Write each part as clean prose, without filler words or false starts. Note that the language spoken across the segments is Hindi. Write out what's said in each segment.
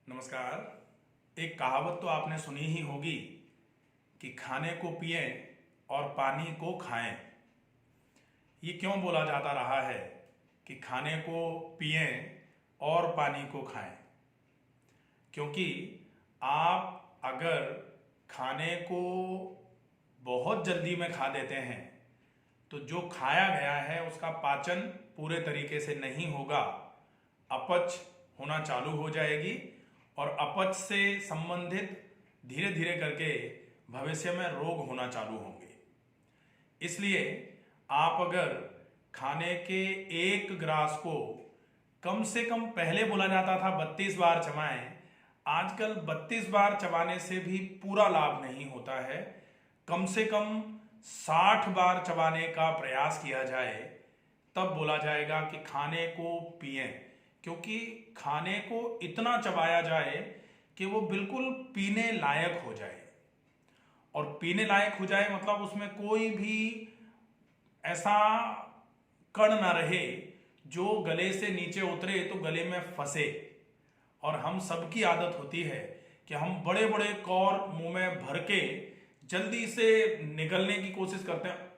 नमस्कार। एक कहावत तो आपने सुनी ही होगी कि खाने को पिएं और पानी को खाएं। ये क्यों बोला जाता रहा है कि खाने को पिएं और पानी को खाएं? क्योंकि आप अगर खाने को बहुत जल्दी में खा देते हैं तो जो खाया गया है उसका पाचन पूरे तरीके से नहीं होगा, अपच होना चालू हो जाएगी और अपच से संबंधित धीरे धीरे करके भविष्य में रोग होना चालू होंगे। इसलिए आप अगर खाने के एक ग्रास को कम से कम, पहले बोला जाता था 32 बार चबाएं, आजकल 32 बार चबाने से भी पूरा लाभ नहीं होता है। कम से कम 60 बार चबाने का प्रयास किया जाए, तब बोला जाएगा कि खाने को पिएं। क्योंकि खाने को इतना चबाया जाए कि वो बिल्कुल पीने लायक हो जाए, और पीने लायक हो जाए मतलब उसमें कोई भी ऐसा कण ना रहे जो गले से नीचे उतरे तो गले में फंसे। और हम सबकी आदत होती है कि हम बड़े बड़े कौर मुंह में भर के जल्दी से निगलने की कोशिश करते हैं,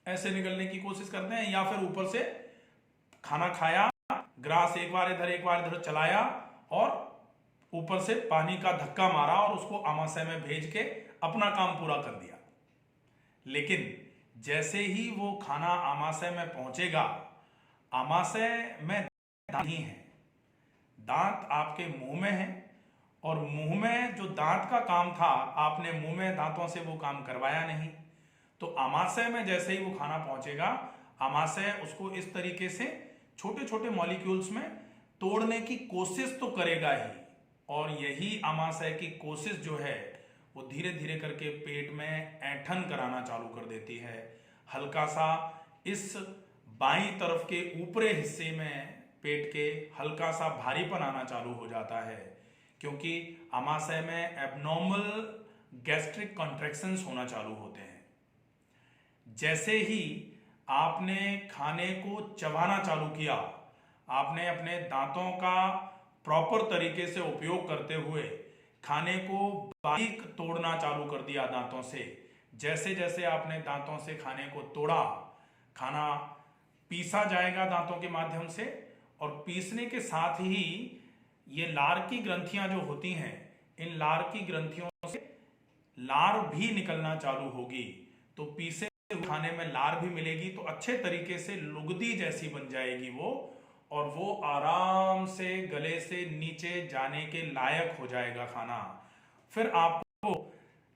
ऐसे निगलने की कोशिश करते हैं, या फिर ऊपर से खाना खाया, ग्रास एक बार इधर चलाया और ऊपर से पानी का धक्का मारा और उसको आमाशय में भेज के अपना काम पूरा कर दिया। लेकिन जैसे ही वो खाना आमाशय में पहुंचेगा, आमाशय में दांत नहीं है, दांत आपके मुंह में है, और मुंह में जो दांत का काम था आपने मुंह में दांतों से वो काम करवाया नहीं। तो आमाशय में जैसे ही वो खाना पहुंचेगा, आमाशय उसको इस तरीके से छोटे छोटे मॉलिक्यूल्स में तोड़ने की कोशिश तो करेगा ही, और यही आमाशय की कोशिश जो है वो धीरे धीरे करके पेट में ऐंठन कराना चालू कर देती है। हल्का सा इस बाईं तरफ के ऊपरी हिस्से में पेट के हल्का सा भारीपन आना चालू हो जाता है, क्योंकि आमाशय में एबनॉर्मल गैस्ट्रिक कॉन्ट्रैक्शंस होना चालू होते हैं। जैसे ही आपने खाने को चबाना चालू किया, आपने अपने दांतों का प्रॉपर तरीके से उपयोग करते हुए खाने को बारीक तोड़ना चालू कर दिया दांतों से। जैसे जैसे आपने दांतों से खाने को तोड़ा, खाना पीसा जाएगा दांतों के माध्यम से, और पीसने के साथ ही ये लार की ग्रंथियां जो होती हैं, इन लार की ग्रंथियों से लार भी निकलना चालू होगी। तो पीसे खाने में लार भी मिलेगी तो अच्छे तरीके से लुगदी जैसी बन जाएगी वो, और वो आराम से गले से नीचे जाने के लायक हो जाएगा खाना। फिर आपको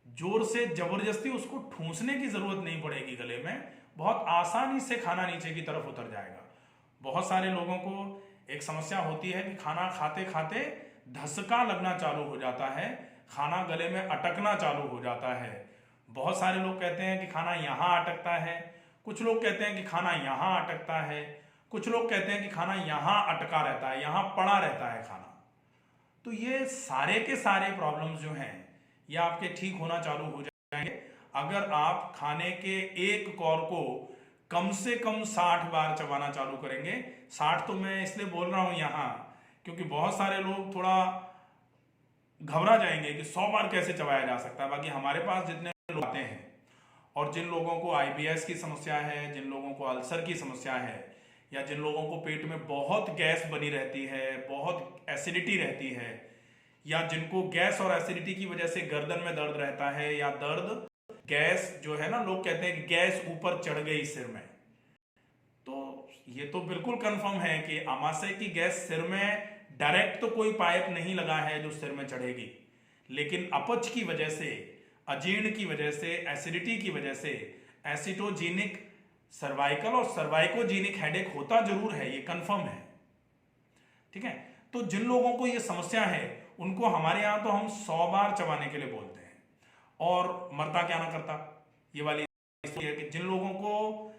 जोर से जबरदस्ती उसको ठूंसने की जरूरत नहीं पड़ेगी गले में, बहुत आसानी से खाना नीचे की तरफ उतर जाएगा। बहुत सारे लोगों को एक समस्या होती है कि खाना खाते खाते धसका लगना चालू हो जाता है, खाना गले में अटकना चालू हो जाता है। बहुत सारे लोग कहते हैं कि खाना यहाँ अटकता है, कुछ लोग कहते हैं कि खाना यहाँ अटकता है, कुछ लोग कहते हैं कि खाना यहाँ अटका रहता है, यहाँ पड़ा रहता है खाना। तो ये सारे के सारे प्रॉब्लम्स जो हैं ये आपके ठीक होना चालू हो जाएंगे अगर आप खाने के एक कौर को कम से कम 60 बार चबाना चालू करेंगे। 60 तो मैं इसलिए बोल रहा हूं यहाँ क्योंकि बहुत सारे लोग थोड़ा घबरा जाएंगे कि 100 बार कैसे चबाया जा सकता है। बाकी हमारे पास जितने लोग आते हैं और जिन लोगों को आईबीएस की समस्या है, जिन लोगों को अल्सर की समस्या है, या जिन लोगों को पेट में बहुत गैस बनी रहती है, बहुत एसिडिटी रहती है, या जिनको गैस और एसिडिटी की वजह से गर्दन में दर्द रहता है, या दर्द गैस जो है ना, लोग कहते हैं कि गैस ऊपर चढ़ गई सिर में, तो ये तो बिल्कुल कंफर्म है कि आमाशय की गैस सिर में डायरेक्ट तो कोई पाइप नहीं लगा है जो सिर में चढ़ेगी, लेकिन अपच की वजह से, अजीर्ण की वजह से, एसिडिटी की वजह से एसिटोजेनिक सर्वाइकल और सर्वाइकोजेनिक हेडेक होता जरूर है, ये कंफर्म है। ठीक है, तो जिन लोगों को ये समस्या है उनको हमारे यहां तो हम 100 बार चबाने के लिए बोलते हैं, और मरता क्या ना करता ये वाली है कि जिन लोगों को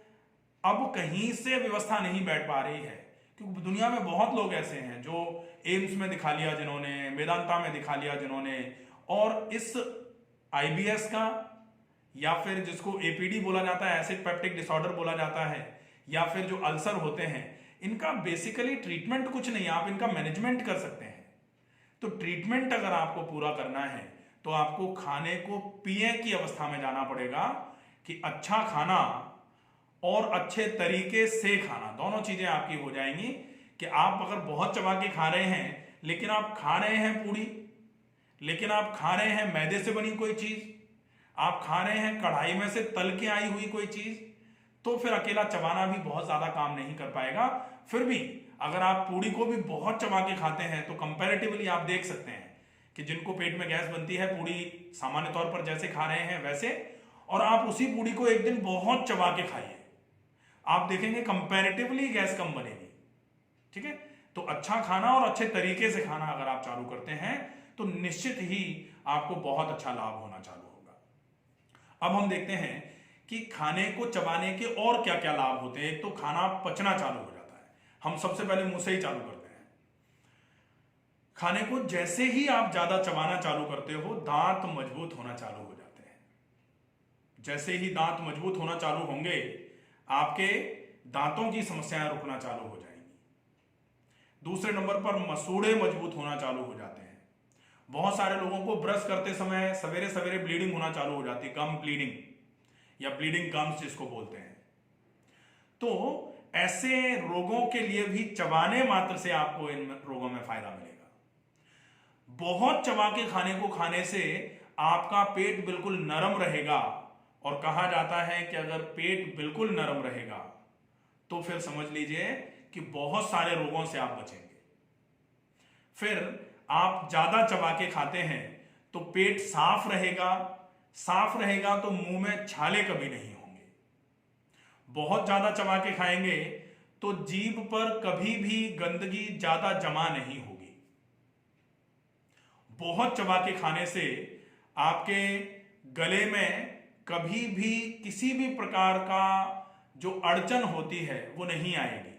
अब कहीं से व्यवस्था नहीं बैठ पा रही है, क्योंकि दुनिया में बहुत लोग ऐसे हैं जो एम्स में दिखा लिया जिन्होंने, मेदांता में दिखा लिया जिन्होंने, और इस आईबीएस का या फिर जिसको एपीडी बोला जाता है, एसिड पेप्टिक डिसऑर्डर बोला जाता है, या फिर जो अल्सर होते हैं, इनका बेसिकली ट्रीटमेंट कुछ नहीं है, आप इनका मैनेजमेंट कर सकते हैं। तो ट्रीटमेंट अगर आपको पूरा करना है तो आपको खाने को पिए की अवस्था में जाना पड़ेगा कि अच्छा खाना और अच्छे तरीके से खाना, दोनों चीजें आपकी हो जाएंगी। कि आप अगर बहुत चबा के खा रहे हैं लेकिन आप खा रहे हैं पूड़ी, लेकिन आप खा रहे हैं मैदे से बनी कोई चीज, आप खा रहे हैं कढ़ाई में से तल के आई हुई कोई चीज, तो फिर अकेला चबाना भी बहुत ज्यादा काम नहीं कर पाएगा। फिर भी अगर आप पूड़ी को भी बहुत चबा के खाते हैं तो कंपैरेटिवली आप देख सकते हैं कि जिनको पेट में गैस बनती है पूड़ी सामान्य तौर पर जैसे खा रहे हैं वैसे, और आप उसी पूड़ी को एक दिन बहुत चबा के खाइए, आप देखेंगे कंपैरेटिवली गैस कम बनेगी। ठीक है, तो अच्छा खाना और अच्छे तरीके से खाना अगर आप चालू करते हैं तो निश्चित ही आपको बहुत अच्छा लाभ होना चालू होगा। अब हम देखते हैं कि खाने को चबाने के और क्या क्या लाभ होते हैं। एक तो खाना पचना चालू हो जाता है, हम सबसे पहले मुंह से ही चालू करते हैं। खाने को जैसे ही आप ज्यादा चबाना चालू करते हो दांत मजबूत होना चालू हो जाते हैं। जैसे ही दांत मजबूत होना चालू होंगे आपके दांतों की समस्याएं रुकना चालू हो जाएंगी। दूसरे नंबर पर मसूड़े मजबूत होना चालू हो जाते हैं। बहुत सारे लोगों को ब्रश करते समय सवेरे सवेरे ब्लीडिंग होना चालू हो जाती है, गम ब्लीडिंग या ब्लीडिंग गम्स जिसको बोलते हैं। तो ऐसे रोगों के लिए भी चबाने मात्र से आपको इन रोगों में फायदा मिलेगा। बहुत चबा के खाने को खाने से आपका पेट बिल्कुल नरम रहेगा, और कहा जाता है कि अगर पेट बिल्कुल नरम रहेगा तो फिर समझ लीजिए कि बहुत सारे रोगों से आप बचेंगे। फिर आप ज्यादा चबा के खाते हैं तो पेट साफ रहेगा, साफ रहेगा तो मुंह में छाले कभी नहीं होंगे। बहुत ज्यादा चबा के खाएंगे तो जीभ पर कभी भी गंदगी ज्यादा जमा नहीं होगी। बहुत चबा के खाने से आपके गले में कभी भी किसी भी प्रकार का जो अड़चन होती है वो नहीं आएगी।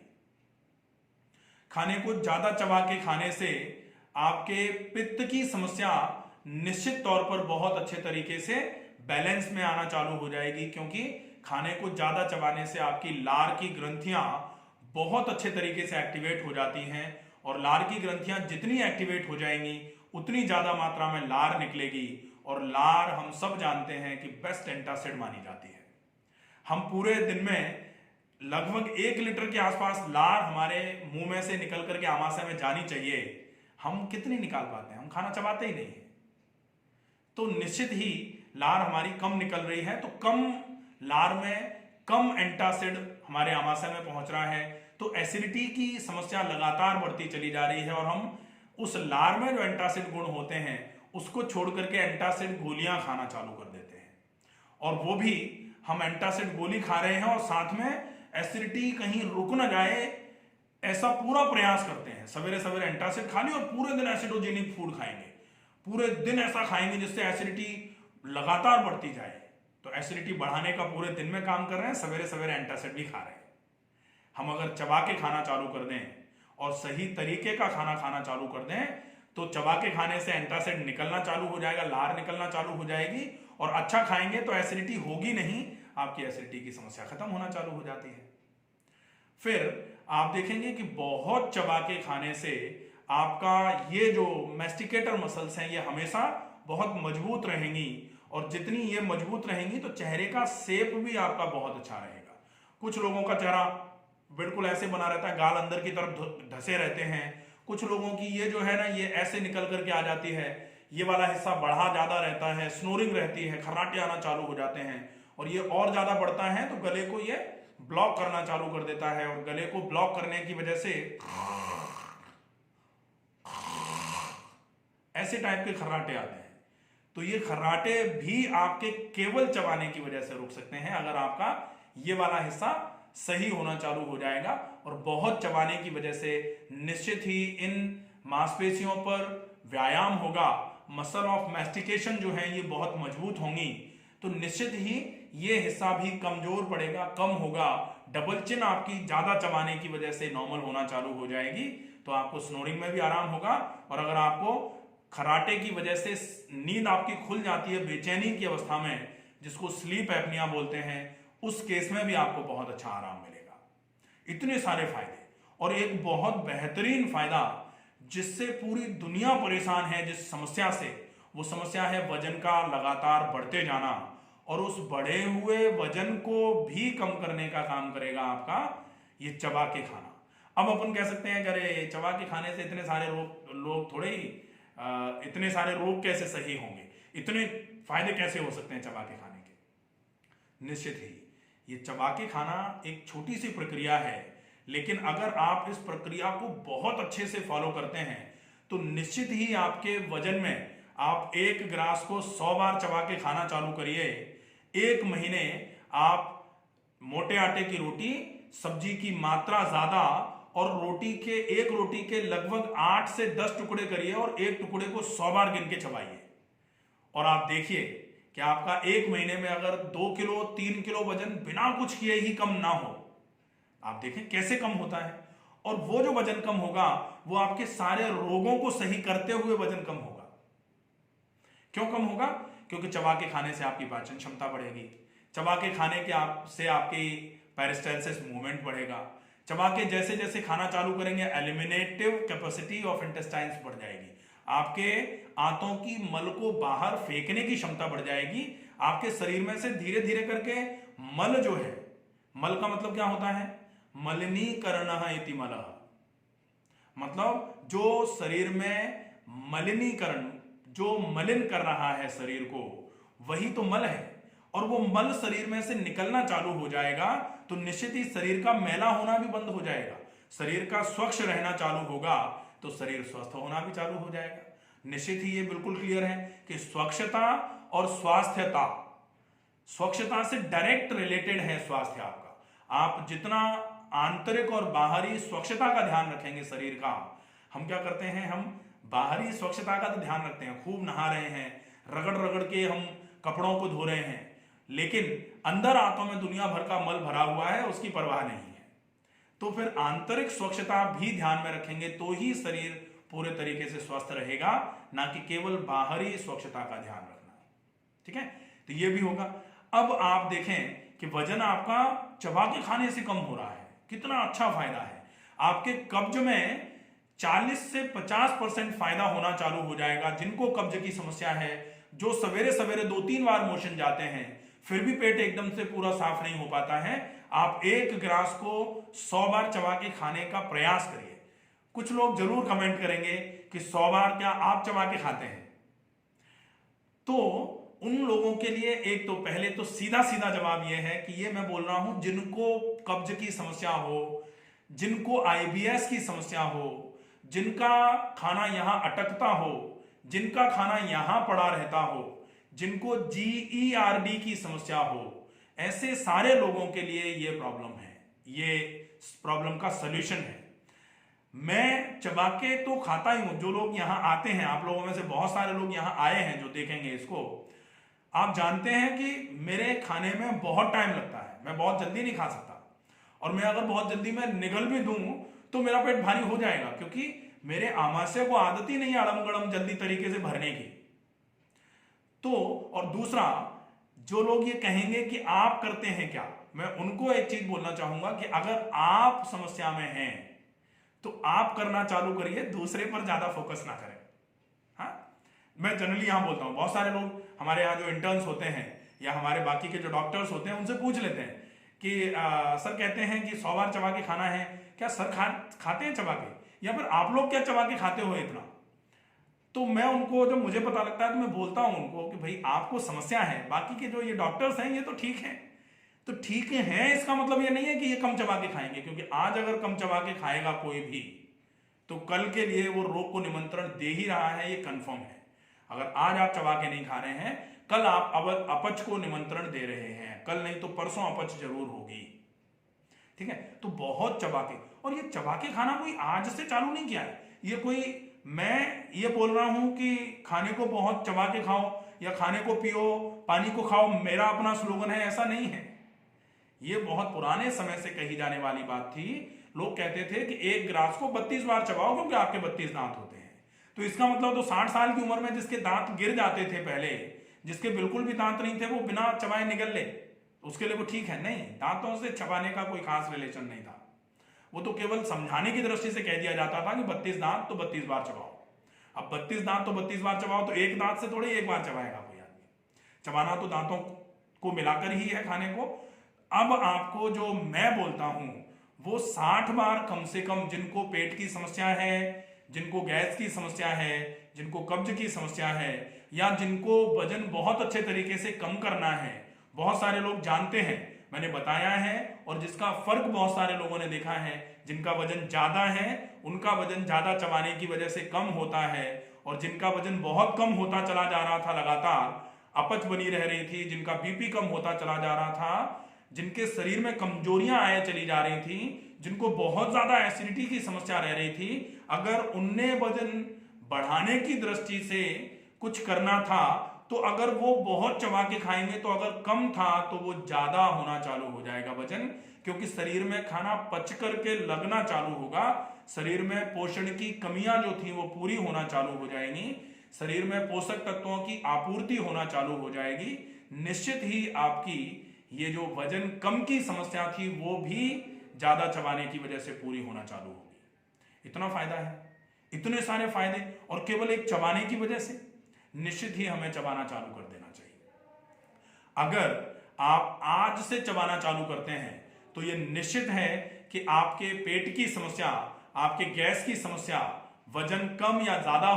खाने को ज्यादा चबा के खाने से आपके पित्त की समस्या निश्चित तौर पर बहुत अच्छे तरीके से बैलेंस में आना चालू हो जाएगी, क्योंकि खाने को ज्यादा चबाने से आपकी लार की ग्रंथियां बहुत अच्छे तरीके से एक्टिवेट हो जाती हैं, और लार की ग्रंथियां जितनी एक्टिवेट हो जाएंगी उतनी ज्यादा मात्रा में लार निकलेगी। और लार हम सब जानते हैं कि बेस्ट एंटासिड मानी जाती है। हम पूरे दिन में लगभग 1 लीटर के आसपास लार हमारे मुंह में से निकल करके आमाशय में जानी चाहिए, हम कितनी निकाल पाते हैं? हम खाना चबाते ही नहीं है। तो निश्चित ही लार हमारी कम निकल रही है, तो कम लार में कम एंटासिड हमारे आमाशय में पहुंच रहा है, तो एसिडिटी की समस्या लगातार बढ़ती चली जा रही है। और हम उस लार में जो एंटासिड गुण होते हैं उसको छोड़ करके एंटासिड गोलियां खाना चालू कर देते हैं, और वो भी हम एंटासिड गोली खा रहे हैं और साथ में एसिडिटी कहीं रुक ना जाए ऐसा पूरा प्रयास करते हैं। सवेरे सवेरे एंटासिड खा ली और पूरे दिन एसिडोजेनिक फूड खाएंगे, पूरे दिन ऐसा खाएंगे जिससे एसिडिटी लगातार बढ़ती जाए। तो एसिडिटी बढ़ाने का पूरे दिन में काम कर रहे हैं, सवेरे सवेरे एंटासिड भी खा रहे हैं। हम अगर चबा के खाना चालू कर दें और सही तरीके का खाना खाना चालू कर दें तो चबा के खाने से एंटासिड निकलना चालू हो जाएगा, लार निकलना चालू हो जाएगी, और अच्छा खाएंगे तो एसिडिटी होगी नहीं, आपकी एसिडिटी की समस्या खत्म होना चालू हो जाती है। फिर आप देखेंगे कि बहुत चबा के खाने से आपका ये जो मैस्टिकेटर मसल्स हैं ये हमेशा बहुत मजबूत रहेंगी, और जितनी ये मजबूत रहेंगी तो चेहरे का शेप भी आपका बहुत अच्छा रहेगा। कुछ लोगों का चेहरा बिल्कुल ऐसे बना रहता है, गाल अंदर की तरफ धसे रहते हैं। कुछ लोगों की ये जो है ना ये ऐसे निकल करके आ जाती है, ये वाला हिस्सा बढ़ा ज्यादा रहता है, स्नोरिंग रहती है, खर्राटे आना चालू हो जाते हैं, और ये और ज्यादा बढ़ता है तो गले को ये ब्लॉक करना चालू कर देता है, और गले को ब्लॉक करने की वजह से ऐसे टाइप के खर्राटे आते हैं। तो ये खर्राटे भी आपके केवल चबाने की वजह से रुक सकते हैं, अगर आपका ये वाला हिस्सा सही होना चालू हो जाएगा। और बहुत चबाने की वजह से निश्चित ही इन मांसपेशियों पर व्यायाम होगा, मसल ऑफ मैस्टिकेशन जो है ये बहुत मजबूत होंगी, तो निश्चित ही ये हिस्सा भी कमजोर पड़ेगा, कम होगा। डबल चिन आपकी ज्यादा चबाने की वजह से नॉर्मल होना चालू हो जाएगी, तो आपको स्नोरिंग में भी आराम होगा। और अगर आपको खराटे की वजह से नींद आपकी खुल जाती है बेचैनी की अवस्था में, जिसको स्लीप एपनिया बोलते हैं, उस केस में भी आपको बहुत अच्छा आराम मिलेगा। इतने सारे फायदे। और एक बहुत बेहतरीन फायदा जिससे पूरी दुनिया परेशान है, जिस समस्या से, वो समस्या है वजन का लगातार बढ़ते जाना। और उस बढ़े हुए वजन को भी कम करने का काम करेगा आपका ये चबा के खाना। अब अपन कह सकते हैं कि अरे चबा के खाने से इतने सारे लोग थोड़े ही इतने सारे रोग कैसे सही होंगे, इतने फायदे कैसे हो सकते हैं चबा के खाने के। निश्चित ही ये चबा के खाना एक छोटी सी प्रक्रिया है, लेकिन अगर आप इस प्रक्रिया को बहुत अच्छे से फॉलो करते हैं तो निश्चित ही आपके वजन में, आप एक ग्रास को 100 बार चबा के खाना चालू करिए, 1 महीने आप मोटे आटे की रोटी, सब्जी की मात्रा ज्यादा और एक रोटी के लगभग 8 से 10 टुकड़े करिए और एक टुकड़े को 100 बार गिन के चबाइए। और आप देखिए कि आपका 1 महीने में अगर 2 किलो 3 किलो वजन बिना कुछ किए ही कम ना हो, आप देखें कैसे कम होता है। और वो जो वजन कम होगा वो आपके सारे रोगों को सही करते हुए वजन कम होगा। क्यों कम होगा? क्योंकि चबा के खाने से आपकी पाचन क्षमता बढ़ेगी, चबा के खाने के से आपकी पेरिस्टालसिस मूवमेंट बढ़ेगा, चबा के जैसे जैसे खाना चालू करेंगे एलिमिनेटिव कैपेसिटी ऑफ इंटेस्टाइन्स बढ़ जाएगी, आपके आंतों की मल को बाहर फेंकने की क्षमता बढ़ जाएगी। आपके शरीर में से धीरे धीरे करके मल जो है, मल का मतलब क्या होता है? मलिनीकरण इति मलः, मतलब जो शरीर में मलिनीकरण, जो मलिन कर रहा है शरीर को, वही तो मल है। और वो मल शरीर में से निकलना चालू हो जाएगा तो निश्चित ही शरीर का मैला होना भी बंद हो जाएगा, शरीर का स्वच्छ रहना चालू होगा तो शरीर स्वस्थ होना भी चालू हो जाएगा। निश्चित ही ये बिल्कुल क्लियर है कि स्वच्छता और स्वास्थ्यता, स्वच्छता से डायरेक्ट रिलेटेड है स्वास्थ्य आपका। आप जितना आंतरिक और बाहरी स्वच्छता का ध्यान रखेंगे शरीर का, हम क्या करते हैं, हम बाहरी स्वच्छता का तो ध्यान रखते हैं, खूब नहा रहे हैं, रगड़ रगड़ के हम कपड़ों को धो रहे हैं, लेकिन अंदर आंतों में दुनिया भर का मल भरा हुआ है, उसकी परवाह नहीं है। तो फिर आंतरिक स्वच्छता भी ध्यान में रखेंगे तो ही शरीर पूरे तरीके से स्वस्थ रहेगा, ना कि केवल बाहरी स्वच्छता का ध्यान रखना। ठीक है, तो ये भी होगा। अब आप देखें कि वजन आपका चबा के खाने से कम हो रहा है, कितना अच्छा फायदा है। आपके कब्ज में 40 से 50% फायदा होना चालू हो जाएगा। जिनको कब्ज की समस्या है, जो सवेरे सवेरे 2-3 बार मोशन जाते हैं फिर भी पेट एकदम से पूरा साफ नहीं हो पाता है, आप एक ग्रास को 100 बार चबा के खाने का प्रयास करिए। कुछ लोग जरूर कमेंट करेंगे कि 100 बार क्या आप चबा के खाते हैं? तो उन लोगों के लिए एक तो पहले तो सीधा सीधा जवाब यह है कि ये मैं बोल रहा हूं जिनको कब्ज की समस्या हो, जिनको आईबीएस की समस्या हो, जिनका खाना यहां अटकता हो, जिनका खाना यहां पड़ा रहता हो, जिनको जीईआरडी की समस्या हो, ऐसे सारे लोगों के लिए ये प्रॉब्लम है, ये प्रॉब्लम का सलूशन है। मैं चबा के तो खाता ही हूं। जो लोग यहां आते हैं, आप लोगों में से बहुत सारे लोग यहां आए हैं जो देखेंगे इसको, आप जानते हैं कि मेरे खाने में बहुत टाइम लगता है, मैं बहुत जल्दी नहीं खा सकता। और मैं अगर बहुत जल्दी मैं निगल भी दूं तो मेरा पेट भारी हो जाएगा, क्योंकि मेरे आमाशय को आदत ही नहीं है अड़म गड़म जल्दी तरीके से भरने की। तो और दूसरा, जो लोग ये कहेंगे कि आप करते हैं क्या, मैं उनको एक चीज बोलना चाहूंगा कि अगर आप समस्या में हैं तो आप करना चालू करिए, दूसरे पर ज्यादा फोकस ना करें। हाँ, मैं जनरली यहां बोलता हूं, बहुत सारे लोग हमारे यहाँ जो इंटर्न्स होते हैं या हमारे बाकी के जो डॉक्टर्स होते हैं उनसे पूछ लेते हैं कि सर कहते हैं कि 100 बार चबा के खाना है, क्या सर खाते हैं चबा के, या फिर आप लोग क्या चबा के खाते हो इतना? तो मैं उनको, जब मुझे पता लगता है तो मैं बोलता हूं उनको कि भाई आपको समस्या है, बाकी के जो ये डॉक्टर्स हैं ये तो ठीक है। तो ठीक है, इसका मतलब ये नहीं है कि ये कम चबा के खाएंगे, क्योंकि आज अगर कम चबा के खाएगा कोई भी तो कल के लिए वो रोग को निमंत्रण दे ही रहा है, ये कंफर्म है। अगर आज आप चबा के नहीं खा रहे हैं, कल आप अपच को निमंत्रण दे रहे हैं, कल नहीं तो परसों अपच जरूर होगी। ठीक है, तो बहुत चबा के, और ये चबा के खाना कोई आज से चालू नहीं किया है, ये कोई मैं ये बोल रहा हूं कि खाने को बहुत चबा के खाओ या खाने को पियो, पानी को खाओ, मेरा अपना स्लोगन है, ऐसा नहीं है। ये बहुत पुराने समय से कही जाने वाली बात थी। लोग कहते थे कि एक ग्रास को 32 बार चबाओ क्योंकि आपके 32 दांत होते हैं। तो इसका मतलब तो 60 साल की उम्र में जिसके दांत गिर जाते थे पहले, जिसके बिल्कुल भी दांत नहीं थे, वो बिना चबाए निगल ले, उसके लिए वो ठीक है? नहीं, दांतों से चबाने का कोई खास रिलेशन नहीं था। वो तो केवल समझाने की दृष्टि से कह दिया जाता था कि 32 दांत तो 32 बार चबाओ। अब 32 दांत तो 32 बार चबाओ तो एक दांत से थोड़ी एक बार चबाएगा कोई आदमी। चबाना तो दांतों को मिलाकर ही है खाने को। अब आपको जो मैं बोलता हूं वो 60 बार कम से कम, जिनको पेट की समस्या है, जिनको गैस की समस्या है, जिनको कब्ज की समस्या है, या जिनको वजन बहुत अच्छे तरीके से कम करना है। बहुत सारे लोग जानते हैं, मैंने बताया है, और जिसका फर्क बहुत सारे लोगों ने देखा है। जिनका वजन ज्यादा है उनका वजन ज्यादा चबाने की वजह से कम होता है, और जिनका वजन बहुत कम होता चला जा रहा था, लगातार अपच बनी रह रही थी, जिनका बीपी कम होता चला जा रहा था, जिनके शरीर में कमजोरियां आए चली जा रही थी, जिनको बहुत ज्यादा एसिडिटी की समस्या रह रही थी, अगर उनने वजन बढ़ाने की दृष्टि से कुछ करना था तो अगर वो बहुत चबा के खाएंगे तो अगर कम था तो वो ज्यादा होना चालू हो जाएगा वजन, क्योंकि शरीर में खाना पच करके लगना चालू होगा। शरीर में पोषण की कमियां जो थी वो पूरी होना चालू हो जाएंगी, शरीर में पोषक तत्वों की आपूर्ति होना चालू हो जाएगी। निश्चित ही आपकी ये जो वजन कम की समस्या थी वो भी ज्यादा चबाने की वजह से पूरी होना चालू होगी। इतना फायदा है, इतने सारे फायदे, और केवल एक चबाने की वजह से। निश्चित ही हमें चबाना चालू कर देना चाहिए। अगर आप आज से चबाना चालू करते हैं तो यह निश्चित है कि आपके पेट की समस्या, आपके गैस की समस्या, वजन कम या ज्यादा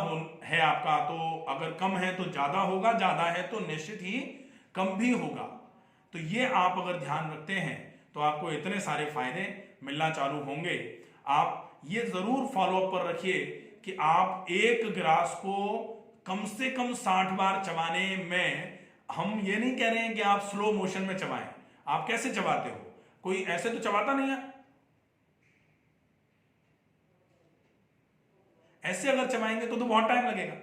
है आपका, तो अगर कम है तो ज्यादा होगा, ज्यादा है तो निश्चित ही कम भी होगा। तो ये आप अगर ध्यान रखते हैं तो आपको इतने सारे फायदे मिलना चालू होंगे। आप ये जरूर फॉलोअप पर रखिए कि आप एक गिलास को कम से कम 60 बार चबाने में, हम ये नहीं कह रहे हैं कि आप स्लो मोशन में चबाएं। आप कैसे चबाते हो? कोई ऐसे तो चबाता नहीं है। ऐसे अगर चबाएंगे तो बहुत टाइम लगेगा,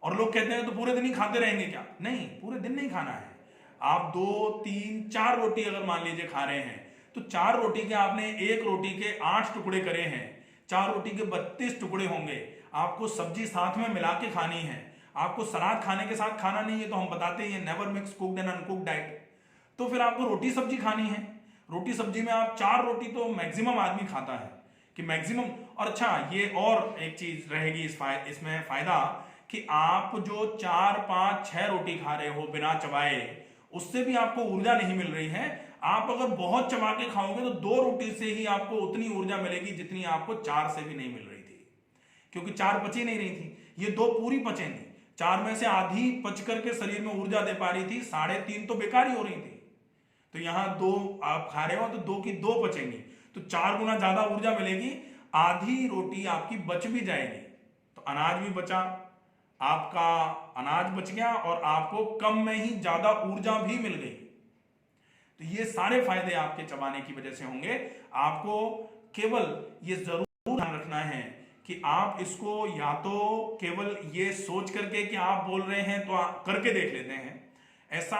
और लोग कहते हैं तो पूरे दिन ही खाते रहेंगे क्या? नहीं, पूरे दिन नहीं खाना है। आप 2, 3, 4 रोटी अगर मान लीजिए खा रहे हैं तो 4 रोटी के आपने एक रोटी के 8 टुकड़े करे हैं, 4 रोटी के 32 टुकड़े होंगे। आपको सब्जी साथ में मिला के खानी है, आपको सलाद खाने के साथ खाना नहीं है, तो हम बताते हैं never mix cooked and uncooked diet. तो फिर आपको रोटी सब्जी खानी है। रोटी सब्जी में आप 4 रोटी तो मैक्सिमम आदमी खाता है कि मैक्सिमम। और अच्छा, ये और एक चीज रहेगी इसमें फायदा कि आप जो 4, 5, 6 रोटी खा रहे हो बिना चबाए, उससे भी आपको ऊर्जा नहीं मिल रही है। आप अगर बहुत चबा के खाओगे तो 2 रोटी से ही आपको उतनी ऊर्जा मिलेगी जितनी आपको 4 से भी नहीं मिल रही थी, क्योंकि 4 पची नहीं रही थी, ये 2 पूरी पचेंगी। 4 में से आधी पच करके शरीर में ऊर्जा दे पा रही थी, 3.5 तो बेकार ही हो रही थी। तो यहां 2 आप खा रहे हो तो 2 की 2 बचेंगी, तो 4 गुना ज्यादा ऊर्जा मिलेगी। आधी रोटी आपकी बच भी जाएगी, तो अनाज भी बचा, आपका अनाज बच गया, और आपको कम में ही ज्यादा ऊर्जा भी मिल गई। तो ये सारे फायदे आपके चबाने की वजह से होंगे। आपको केवल ये जरूर ध्यान रखना है कि आप इसको या तो केवल ये सोच करके कि आप बोल रहे हैं तो आप करके देख लेते हैं, ऐसा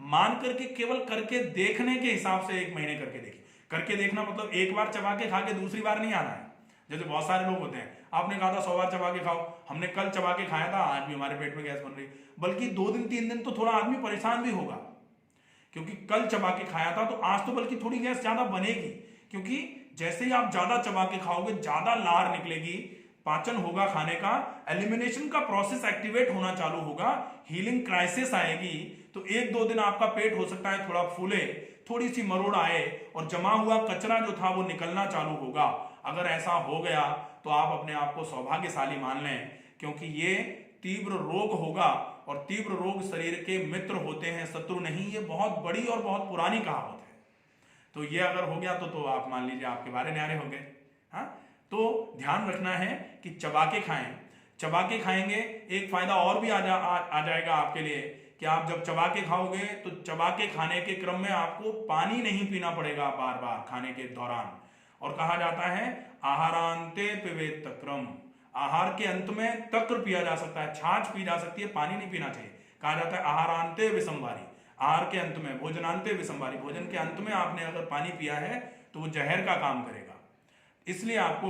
मान करके केवल करके देखने के हिसाब से 1 महीने करके देखिए। करके देखना मतलब एक बार चबा के खा के दूसरी बार नहीं आना है। जैसे बहुत सारे लोग होते हैं, आपने कहा था 100 बार चबा के खाओ, हमने कल चबा के खाया था, आज भी हमारे पेट में गैस बन रही, बल्कि 2 दिन 3 दिन तो थोड़ा आदमी परेशान भी होगा, क्योंकि कल चबा के खाया था तो आज तो बल्कि थोड़ी गैस ज्यादा बनेगी, क्योंकि जैसे ही आप ज्यादा चबा के खाओगे ज्यादा लार निकलेगी, पाचन होगा खाने का, एलिमिनेशन का प्रोसेस एक्टिवेट होना चालू होगा, हीलिंग क्राइसिस आएगी। तो 1-2 दिन आपका पेट हो सकता है थोड़ा फूले, थोड़ी सी मरोड़ आए, और जमा हुआ कचरा जो था वो निकलना चालू होगा। अगर ऐसा हो गया तो आप अपने आप को सौभाग्यशाली मान लें, क्योंकि ये तीव्र रोग होगा, और तीव्र रोग शरीर के मित्र होते हैं, शत्रु नहीं। ये बहुत बड़ी और बहुत पुरानी कहावत है। तो ये अगर हो गया तो आप मान लीजिए आपके बारे न्यारे हो गए। हाँ, तो ध्यान रखना है कि चबा के खाएं। चबा के खाएंगे, एक फायदा और भी आ जाएगा आपके लिए कि आप जब चबा के खाओगे तो चबा के खाने के क्रम में आपको पानी नहीं पीना पड़ेगा बार बार खाने के दौरान। और कहा जाता है आहारांते पिबेत तक्रम, आहार के अंत में तक्र पिया जा सकता है, छाछ पी जा सकती है, पानी नहीं पीना चाहिए। कहा जाता है आहारांते विसंवारी, आहार के अंत में, भोजनांते विसंवारी, भोजन के अंत में आपने अगर पानी पिया है तो वो जहर का काम करेगा। इसलिए आपको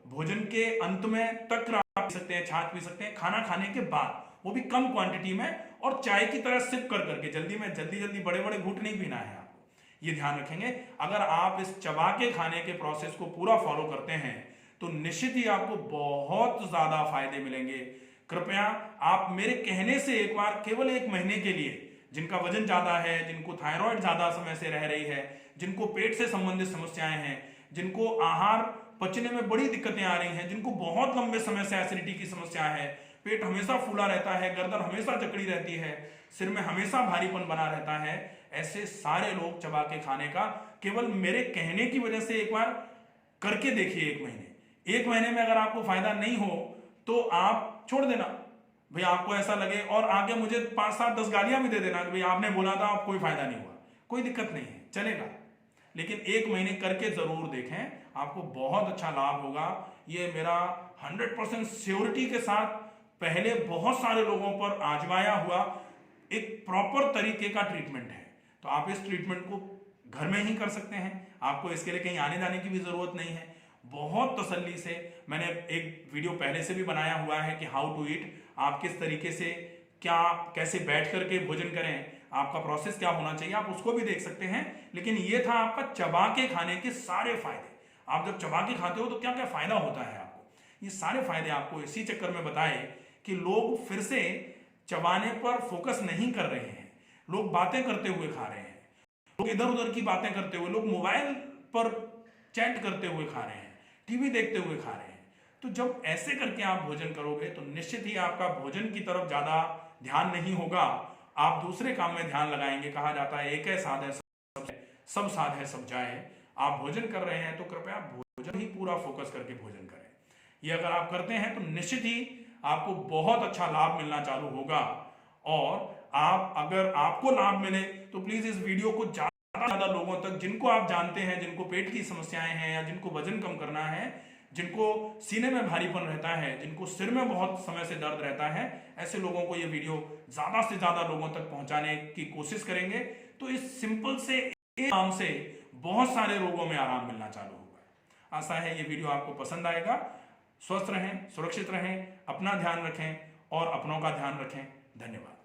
भोजन के अंत में तक्र पी सकते हैं, छाछ पी सकते हैं, खाना खाने के बाद, वो भी कम क्वांटिटी में, और चाय की तरह सिप कर करके, जल्दी में जल्दी बड़े बड़े घूंट नहीं पीना है आपको। ये ध्यान रखेंगे। अगर आप इस चबा के खाने के प्रोसेस को पूरा फॉलो करते हैं तो निश्चित ही आपको बहुत ज्यादा फायदे मिलेंगे। कृपया आप मेरे कहने से एक बार केवल 1 महीने के लिए, जिनका वजन ज्यादा है, जिनको थायराइड ज्यादा समय से रह रही है, जिनको पेट से संबंधित समस्याएं हैं, जिनको आहार पचने में बड़ी दिक्कतें आ रही हैं, जिनको बहुत लंबे समय से एसिडिटी की समस्या है, पेट हमेशा फूला रहता है, गर्दन हमेशा जकड़ी रहती है, सिर में हमेशा भारीपन बना रहता है, ऐसे सारे लोग चबा के खाने का केवल मेरे कहने की वजह से एक बार करके देखिए। 1 महीने में अगर आपको फायदा नहीं हो तो आप छोड़ देना भाई, आपको ऐसा लगे, और आगे मुझे 5, 7, 10 गालियां भी दे देना कि भाई आपने बोला था, आप कोई फायदा नहीं हुआ, कोई दिक्कत नहीं है, चलेगा। लेकिन 1 महीने करके जरूर देखें, आपको बहुत अच्छा लाभ होगा। ये मेरा 100% श्योरिटी के साथ पहले बहुत सारे लोगों पर आजमाया हुआ एक प्रॉपर तरीके का ट्रीटमेंट है। तो आप इस ट्रीटमेंट को घर में ही कर सकते हैं, आपको इसके लिए कहीं आने जाने की भी जरूरत नहीं है। बहुत तसल्ली से मैंने एक वीडियो पहले से भी बनाया हुआ है कि हाउ टू ईट, आप किस तरीके से कैसे बैठ करके भोजन करें, आपका प्रोसेस क्या होना चाहिए, आप उसको भी देख सकते हैं। लेकिन ये था आपका चबा के खाने के सारे फायदे। आप जब चबा के खाते हो तो क्या क्या फायदा होता है आपको, ये सारे फायदे आपको इसी चक्कर में बताए कि लोग फिर से चबाने पर फोकस नहीं कर रहे हैं, लोग बातें करते हुए खा रहे हैं, लोग इधर उधर की बातें करते हुए, लोग मोबाइल पर चैट करते हुए खा रहे हैं, टीवी देखते हुए खा रहे हैं। तो जब ऐसे करके आप भोजन करोगे तो निश्चित ही आपका भोजन की तरफ ज्यादा ध्यान नहीं होगा, आप दूसरे काम में ध्यान लगाएंगे। कहा जाता है एक है साध है सब साध है सब जाए। आप भोजन कर रहे हैं तो कृपया भोजन ही पूरा फोकस करके भोजन करें। ये अगर आप करते हैं तो निश्चित ही आपको बहुत अच्छा लाभ मिलना चालू होगा। और आप अगर आपको लाभ मिले तो प्लीज इस वीडियो को ज्यादा लोगों तक, जिनको आप जानते हैं, जिनको पेट की समस्याएं हैं या जिनको वजन कम करना है, जिनको सीने में भारीपन रहता है, जिनको सिर में बहुत समय से दर्द रहता है, ऐसे लोगों को ये वीडियो ज्यादा से ज्यादा लोगों तक पहुंचाने की कोशिश करेंगे। तो इस सिंपल से एक काम से बहुत सारे रोगों में आराम मिलना चालू होगा। आशा है ये वीडियो आपको पसंद आएगा। स्वस्थ रहें, सुरक्षित रहें, अपना ध्यान रखें और अपनों का ध्यान रखें। धन्यवाद।